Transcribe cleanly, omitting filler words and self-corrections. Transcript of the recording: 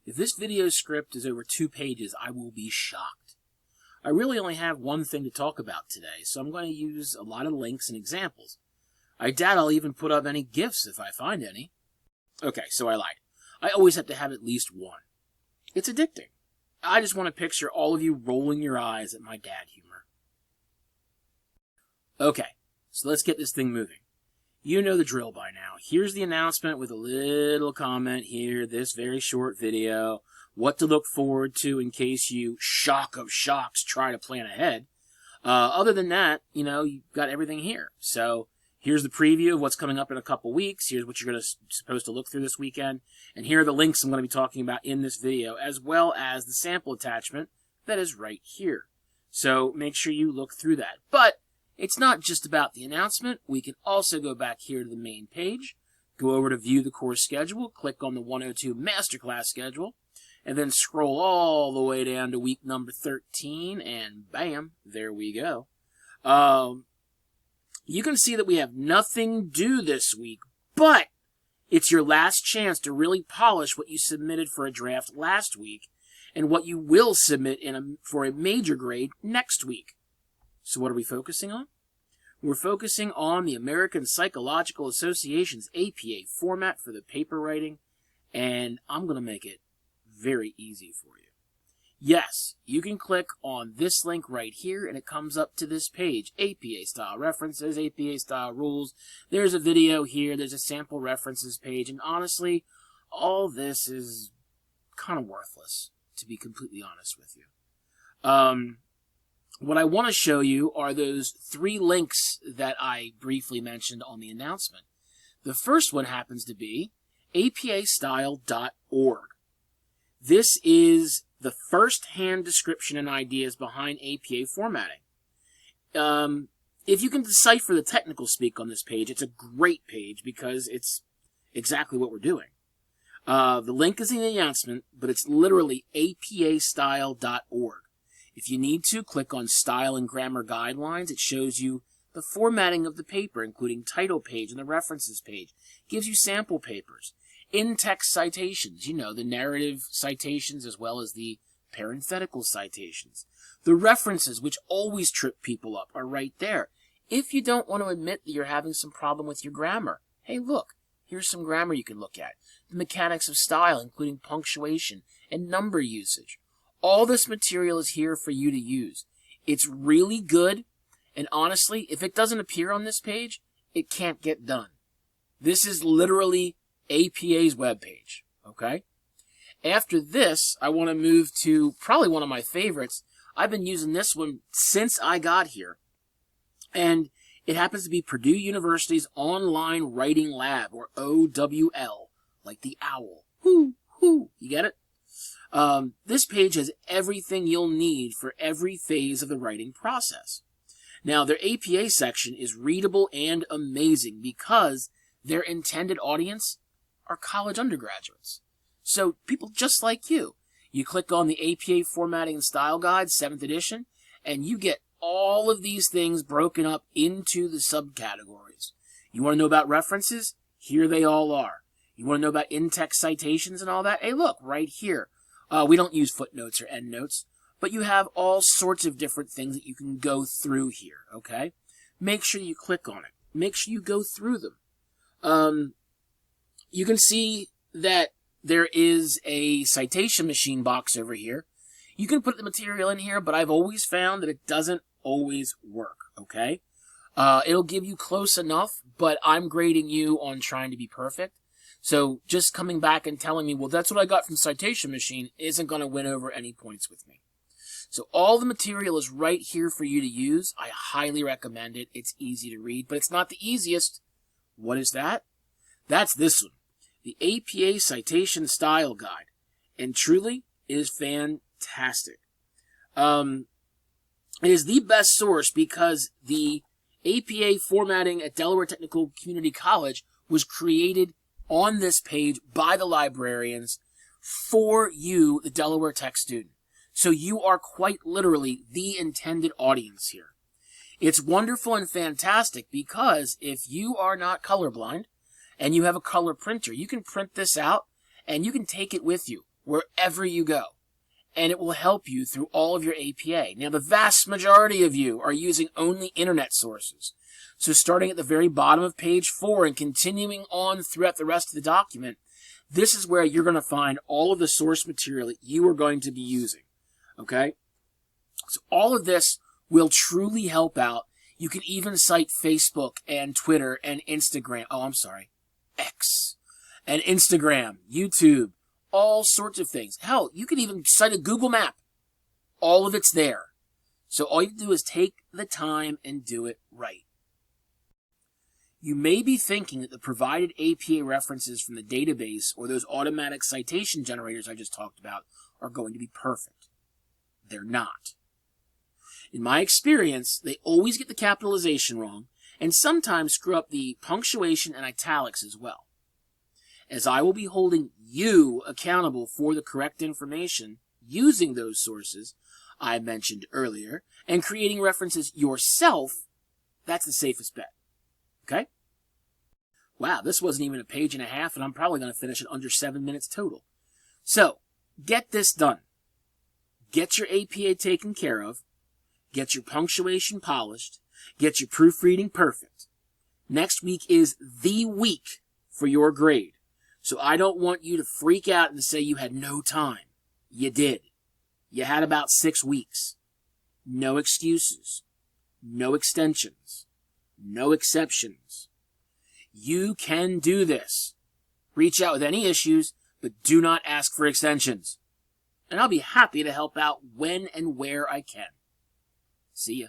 If this video script is over 2 pages, I will be shocked. I really only have one thing to talk about today, so I'm going to use a lot of links and examples. I doubt I'll even put up any GIFs if I find any. Okay, so I lied. I always have to have at least one. It's addicting. I just want to picture all of you rolling your eyes at my dad humor. Okay, so let's get this thing moving. You know the drill by now. Here's the announcement with a little comment here, this very short video, what to look forward to in case you, shock of shocks, try to plan ahead. Other than that, you've got everything here. So here's the preview of what's coming up in a couple weeks. Here's what you're supposed to look through this weekend. And here are the links I'm going to be talking about in this video, as well as the sample attachment that is right here. So make sure you look through that. But it's not just about the announcement. We can also go back here to the main page, go over to view the course schedule, click on the 102 Masterclass schedule, and then scroll all the way down to week number 13, and bam, there we go. You can see that we have nothing due this week, but it's your last chance to really polish what you submitted for a draft last week and what you will submit for a major grade next week. So what are we focusing on? We're focusing on the American Psychological Association's APA format for the paper writing, and I'm going to make it very easy for you. Yes, you can click on this link right here, and it comes up to this page. APA style references, APA style rules. There's a video here. There's a sample references page, and honestly, all this is kind of worthless, to be completely honest with you. What I want to show you are those 3 links that I briefly mentioned on the announcement. The first one happens to be apastyle.org. This is the first-hand description and ideas behind APA formatting. If you can decipher the technical speak on this page, it's a great page because it's exactly what we're doing. The link is in the announcement, but it's literally apastyle.org. If you need to, click on Style and Grammar Guidelines. It shows you the formatting of the paper, including title page and the references page. It gives you sample papers. In-text citations, the narrative citations as well as the parenthetical citations. The references, which always trip people up, are right there. If you don't want to admit that you're having some problem with your grammar, hey, look, here's some grammar you can look at. The mechanics of style, including punctuation and number usage. All this material is here for you to use. It's really good, and honestly, if it doesn't appear on this page, it can't get done. This is literally APA's webpage, okay? After this, I want to move to probably one of my favorites. I've been using this one since I got here, and it happens to be Purdue University's Online Writing Lab, or O.W.L, like the owl. Whoo, whoo, you get it? This page has everything you'll need for every phase of the writing process. Now, their APA section is readable and amazing because their intended audience are college undergraduates. So people just like you. You click on the APA Formatting and Style Guide, 7th edition, and you get all of these things broken up into the subcategories. You want to know about references? Here they all are. You want to know about in-text citations and all that? Hey, look, right here. We don't use footnotes or endnotes, but you have all sorts of different things that you can go through here, okay? Make sure you click on it. Make sure you go through them. You can see that there is a citation machine box over here. You can put the material in here, but I've always found that it doesn't always work, okay? It'll give you close enough, but I'm grading you on trying to be perfect. So just coming back and telling me, well, that's what I got from Citation Machine isn't going to win over any points with me. So all the material is right here for you to use. I highly recommend it. It's easy to read, but it's not the easiest. What is that? That's this one, the APA Citation Style Guide. And truly, it is fantastic. It is the best source because the APA formatting at Delaware Technical Community College was created on this page by the librarians for you, the Delaware Tech student. So you are quite literally the intended audience here. It's wonderful and fantastic because if you are not colorblind and you have a color printer, you can print this out and you can take it with you wherever you go. And it will help you through all of your APA. Now, the vast majority of you are using only internet sources. So starting at the very bottom of page 4 and continuing on throughout the rest of the document, this is where you're going to find all of the source material that you are going to be using. Okay? So all of this will truly help out. You can even cite Facebook and Twitter and Instagram. X. And Instagram, YouTube, all sorts of things. Hell, you can even cite a Google map. All of it's there. So all you have to do is take the time and do it right. You may be thinking that the provided APA references from the database or those automatic citation generators I just talked about are going to be perfect. They're not. In my experience, they always get the capitalization wrong and sometimes screw up the punctuation and italics as well. As I will be holding you accountable for the correct information using those sources I mentioned earlier and creating references yourself, that's the safest bet. Okay? Wow, this wasn't even a page and a half, and I'm probably going to finish it under 7 minutes total. So, get this done. Get your APA taken care of. Get your punctuation polished. Get your proofreading perfect. Next week is the week for your grade. So I don't want you to freak out and say you had no time. You did. You had about 6 weeks. No excuses. No extensions. No exceptions. You can do this. Reach out with any issues, but do not ask for extensions. And I'll be happy to help out when and where I can. See ya.